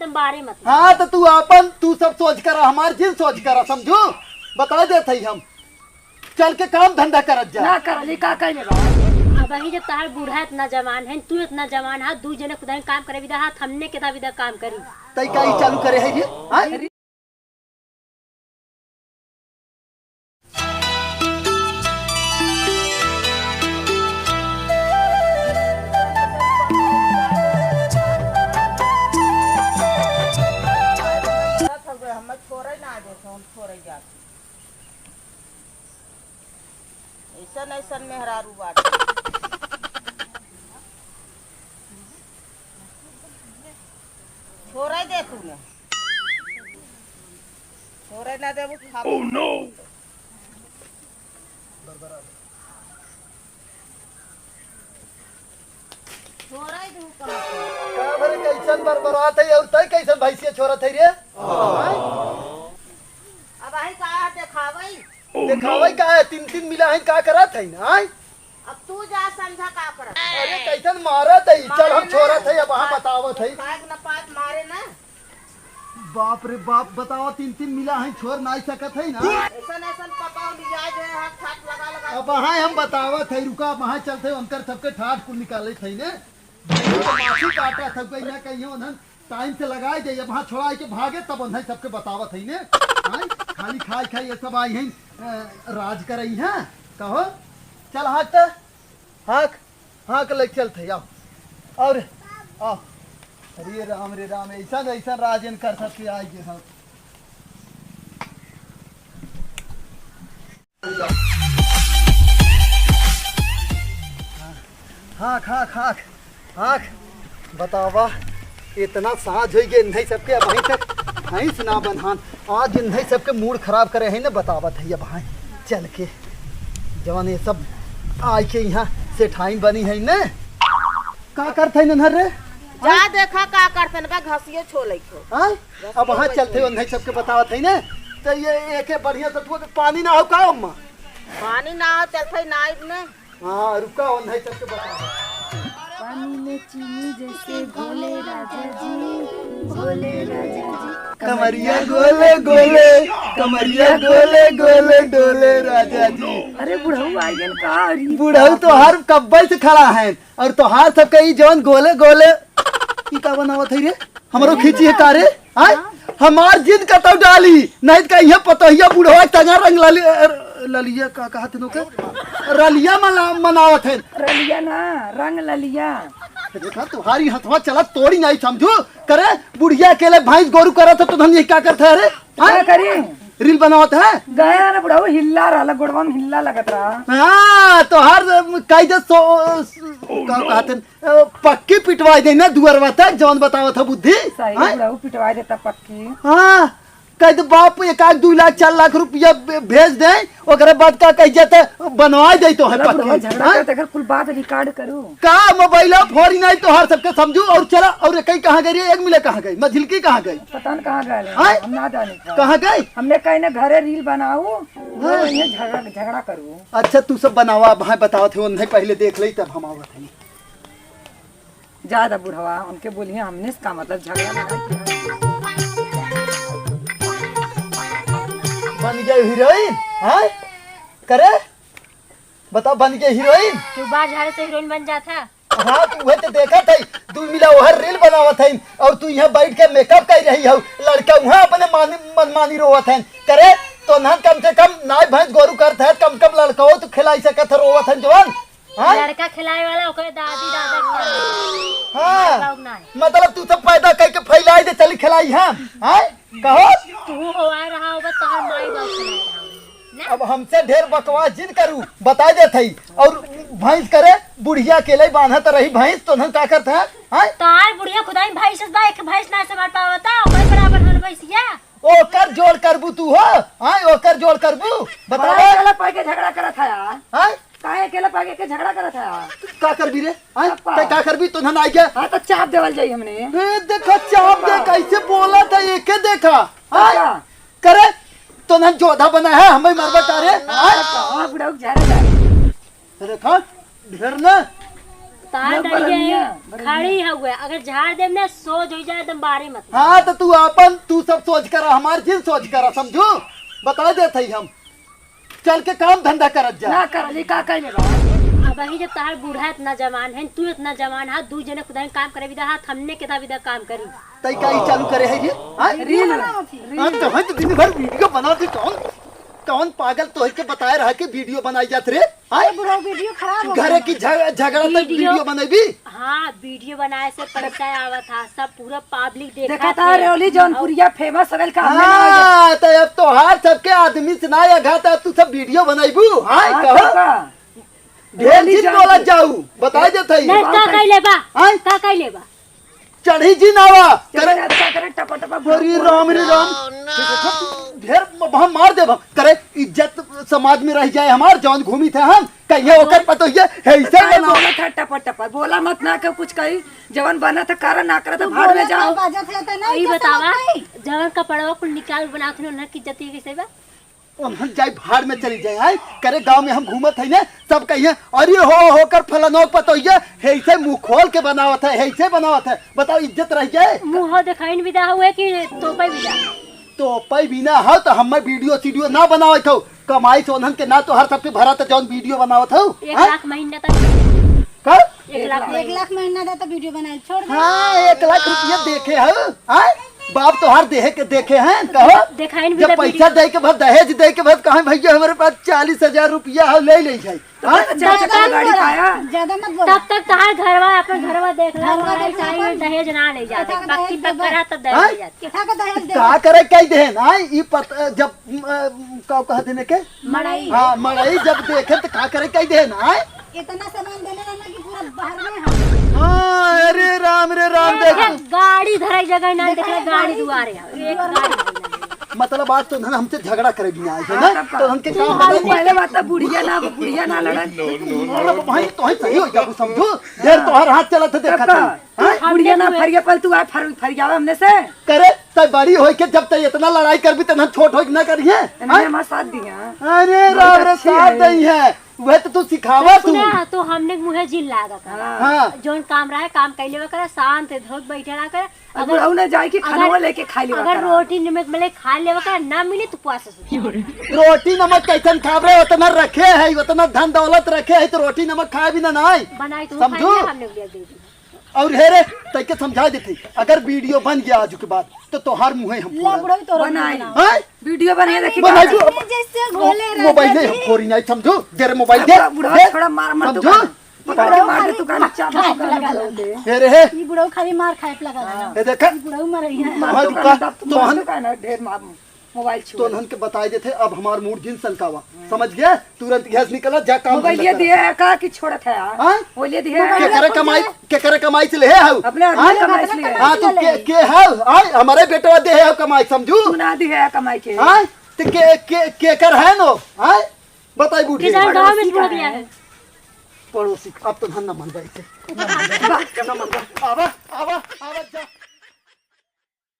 तुम बारे मत। हाँ तो तू सब सोच कर हमार जिन सोच कर समझू बता देते हम चल के काम धंधा करत जा ना करली का कइले बा। अब ही जब तार बूढ़ा इतना जवान है तू इतना जवान है दू जने खुदा काम करे विदा हाथ हमने के विदा काम करी तई का ई चालू करे है रे हां ऐसा मेहरारू बात छोड़ दे तूने छोड़ ना दे ओह नो छोड़ दू का बरे कैसन बरबरात है और तई कैसन भैंसिया छोरत है रे अब आई का देखावई देखावई का है तीन मिला है का करत है ना अब तू जा समझा का कर अरे कैसन मारत है चल हम छोरत है अब वहां बतावत है काग न पात मारे ना बाप रे बाप बताओ तीन मिला है छोड़ नहीं सकत है ना ऐसा पकाओ लिया जो है ठाट लगा अब वहां हम बतावत है रुका वहां चलते अंतर सबके ठाट कुल निकाले थे ने माछी काटा सब कहीं ना कहीं उन्हन टाइम से लगाए दे वहां छोड़ा के भागे तब उन्हें सबके बतावत है ने खाली खाई ये सब आई हैं राज करई हैं कहो चल हाँक ले चलते आओ और आओ रे राम ऐसा राजन कर सकते आज हम हाँक बतावा इतना साँझ हो गए नहीं सबके अब वहीं तक भैंस ना बनहान आज नहीं सबके मूड खराब करे है ना बतावत है अब हाँ चल के जवान ये सब आय के यहाँ से ठाइन बनी है ने का करते नहर रे जा देखा का करते न घसियो छोले को हां अब वहां चलते हो नहीं सबके बतावत है ने तो ये एक बढ़िया से पानी ना हो का अम्मा पानी ना हो चलते नाइब ने हां रुका हो नहीं सबके बतावत पानी में चीनी जैसे घोले राजा जी घोले राजा जी कमरिया गोले गोले कमरिया गोले गोले डोले राजा जी अरे बुढ़ऊ आ गया का बुढ़ऊ तो हर कब्बल से खड़ा है और तो हार सब कई जवन गोले गोले की का बनावत है रे हमरो खींची है कारे हां हमार जिद कतौ डाली नहीं का ये पतोहिया बुढ़वा तंगा रंग ललिया का कहत नो के रलिया मनावत है रलिया ना रंग ललिया देखा तुम्हारी हथवा चला तोड़ी नहीं समझो करे बुढ़िया अकेले भैंस गोरू करत तो धन ये क्या करता है रे क्या करी रील बनावत है गया ना बुढ़ऊ हिल्ला रहा गुड़वा में हिल्ला लगत रहा हां तो हर कायदे सो कहते पक्की पिटवाई देना दुअरवा तक जवन बतावत है बुद्धि सही बुढ़ऊ पिटवाई देता पक्की हां कह दे बाप 1-2 लाख 4 लाख रुपया भेज दे ओकरे बाद का कह जाते बनवा दे तो है पक्की झगड़ा करते अगर कुल बात रिकॉर्ड करूं का मोबाइल फोरी नहीं तो हर सबके समझू और चला और कहीं कहां गई एक मिले कहां गई मझिलकी कहां गई पता न कहां गए हम ना जाने कहां गई हमने कहीं ना घरे रील बनाऊ ये झगड़ा करूं अच्छा तू सब बनावा भाई बतावत है नहीं पहले देख ले तब हम आवत है ज्यादा बुढ़वा उनके बोलिए हमने इसका मतलब झगड़ा लगा बन गए हीरोइन हैं करे बताओ बन गए हीरोइन तू बाहर झाड़े से हीरोइन बन जाता हाँ तू वह तो देखा था तू मिला वह रील बनावत है और तू यहाँ बैठ के मेकअप कर रही हो लड़का वहाँ अपने मनमानी रोवत है करे तो ना कम से कम नाय भैंस गोरू करते है कम लड़का हो तो खिलाई सकत है रोवत है जवान लड़का खिलाए वाला ओकरे दादी दादा हाँ मतलब तू सब पैदा करके फैलाई दे चली खिलाई है कहो तू हो आ रहा होगा तोहर माई बाप खिलाए रहा अब हमसे ढेर बकवास जिन करू बता देते और भैंस करे बुढ़िया अकेले बांधत रही भैंस तो हम क्या करते हैं तार बुढ़िया खुदाई भैंस बा एक भैंस ना संभाल पावता ओकरे बराबर हन भैंसिया ओकर जोड़ करबू तू हो ओकर जोड़ करबू बता अकेला पाई के झगड़ा करा था यार काहे अकेला पाई के झगड़ा करा था यार का करबी रे का करबी तो ना आई के हां तो चाप देवल जाई हमने ए देखा चाप दे कैसे बोला था एके देखा करे तो ना जोधा बना है हमें मरवा तारे हां बुढ़ऊ झारे जा देखा ढेर ना तार लोग डरिए बरनिया, खड़ी हुए अगर झाड़ देम ना सोच हो जाए एकदम बारे मत हाँ तो तू सब सोच कर हमार जिन सोच कर समझू बता देते ही हम चल के काम धंधा करत जा ना कर ली का कइले बा अब वही जब तार बूढ़ा इतना जवान है तू इतना जवान है दू जने खुदा काम करे विदा हाथ हमने के ता विदा काम करी तई का ई चालू करे है ये हाँ? रील हम तो दिन भर वीडियो बनाते कौन पागल तो के बताया रहा कि वीडियो बनाई जात रे हाँ? बुरा वीडियो खराब हो घरे की झगड़ा तक वीडियो बनाई हाँ वीडियो बनाए से पैसा आवा था सब पूरा पब्लिक देखा था रेवली जौनपुरिया फेमस हो गइल का हमने ना हाँ तो अब तो हार सबके आदमी से ना घाटा तू सब वीडियो बनाईबू हाँ हाँ, कहो का? ढेर चीज बोलत जाऊ बताई देते नहीं का कइले बा हाँ? का कइले बा चढ़ी जी नावा चलो अच्छा करे टपा टपा अरे राम रे राम ढेर हम मार देब करे इज्जत समाज में रह जाए हमार जौन घूमी थे हम कहिए ओकर पतो ये ऐसे बोला बनाओ था टपा टपा बोला मत ना के कुछ कही जवन बना था कारण ना करे तो भाड़ में जाओ ई बतावा जवन कपड़वा कुल निकाल बनात न की इज्जत कैसे बा हम जाए भाड़ में चली जाए हाय करे गांव में हम घूमत है ने सब कहिए अरे होकर फलानो पतो ये ऐसे मुंह खोल के बनावत है ऐसे बनावत है बताओ इज्जत रह जाए मुंह दिखाइन विदा हुए कि तोपे विदा तो पई बिना हो तो हम वीडियो सीडियो ना बनावत हो कमाई सोनन के ना तो हर सबके भरा तो जौन वीडियो बनावत हो 1 लाख महीना तक का 1 लाख 1 लाख महीना दा तो वीडियो बनाए छोड़ दे हाँ 1 लाख रुपया देखे हो हाँ बाप तो हर देहे के देखे हैं कहो दिखाइन जब विदा पैसा दे के बाद दहेज दे के बाद कहा भैया हमारे पास 40,000 रुपया हो ले जाए हाँ? चाचा गाड़ी पाया ज्यादा मत बोल तब तक तार घरवा अपन घरवा देख ला साई दहेज ना ले जाते पक्की तक करा तब दहेज ले जाते कितना का दहेज दे का करे कई दे ना ई जब का कहते ने के मड़ई हाँ मड़ई जब देखे तो का करे कई दे ना इतना सामान देने रहना कि पूरा बाहर में हम हाँ अरे राम देख गाड़ी धरे जगह ना देखले गाड़ी दुआरे एक गाड़ी मतलब आज तो ना हमसे झगड़ा करे भी आए है ना तो हमके काम अरे पहले बात तो बुढ़िया ना लड़न भाई तो सही हो जाबू समझो देर तो हर हाथ चलत देखा था बुढ़िया ना फरिया पल तू आ फरियावा हमने से करे तय बड़ी होई के जब तय इतना लड़ाई करबी त छोट होई ना करिए इन्होंने हमारा साथ दिया अरे राम रे साथ नहीं है वह तो तू सिखावा तू सुना तो हमने मुहे जिल लागत हाँ जोन काम रहा है काम कैले वे करे शांत धोक बैठे ना करे अगर औ ना जाए कि खाना लेके खा लिवा अगर रोटी नमक मिले खा लेवे करे ना मिले तो पुआस रोटी नमक कैसन खा रहे उतना रखे है उतना धन दौलत रखे है तो रोटी नमक खाए भी ना नहीं बनाई तो समझो। हमने ले दे दी और हेरे तय के समझा देते अगर वीडियो बन गया आज के बाद तो तोहार मुंह हम ला बुढ़ा भी तो बनाई हां वीडियो बना देखी बनाई जैसे भोले मोबाइल हम फोरी नहीं समझो तेरे मोबाइल दे बुढ़ा थोड़ा मार मार तू समझो पकड़ मार दे तू कान चाप लगा दे हेरे हे ई बुढ़ा खाली मार खाए पे लगा देना ये देखा बुढ़ा मर रही है भाई का तोहन कान ढेर मार मोबाइल छू तो के बताए देते अब हमार मूड जिन सनकावा समझ गया तुरंत गैस निकला जा काम मोबाइल ये दिए है का कि छोड़त है यार हां बोलिए दिए है के करे कमाई से ले है अपने आदमी कमाई से लिए हां तू के है हां हमारे बेटवा दे है कमाई समझू तू ना दी है कमाई के हां तो के कर है नो हां बताई बूढ़ी किसान गांव में बुढ़ गया है पड़ोसी अब तो धन न मन गई आवा जा